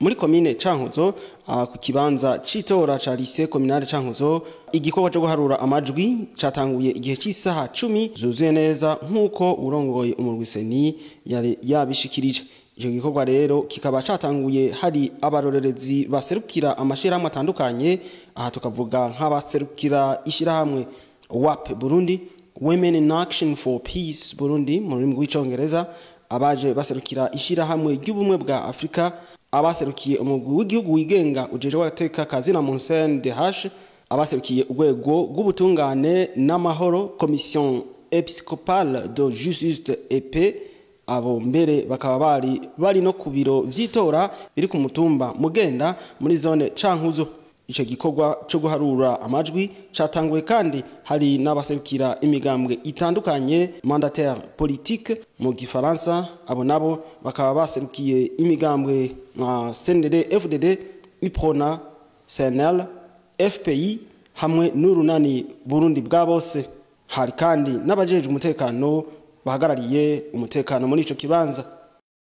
muri komine Cankuzo ku kibanza citora ca lycée communale Cankuzo igikorwa cyo guharura amajwi catanguye igihe cy'isaha 10 zuzuye neza nkuko urongoye umurwiseni yari yabishikirije. Ico gikorwa rero kikaba catanguye hari abarorerezi baserukira amashirahamwe atandukanye, aha tukavuga nk'abaserukira ishirahamwe WAP Burundi, Women in Action for Peace Burundi mu rurimi rw'icongereza, abaje baserukira ishirahamwe ry'ubumwe bwa Afrika, abaserukiye umugwi w'igihugu wigenga ujeje wateka kazi na CNDH, abaserukiye urwego rw'ubutungane n'amahoro Commission Episcopale de Justice et Paix, abo mbere bakaba bari no ku biro vy'itora biri ku mutumba Mugenda muri zone Cankuzo. Ico gikorwa cyo guharura amajwi catanguye kandi hari n'abaserukira imigambwe itandukanye mandataire politique mu gifaransa, abo nabo bakaba baserukiye imigambwe nka CNDD FDD, Iprona, CNL, FPI hamwe n'urunani Burundi bwa bose. Hari kandi n'abajeje umutekano bahagarariye umutekano muri ico kibanza.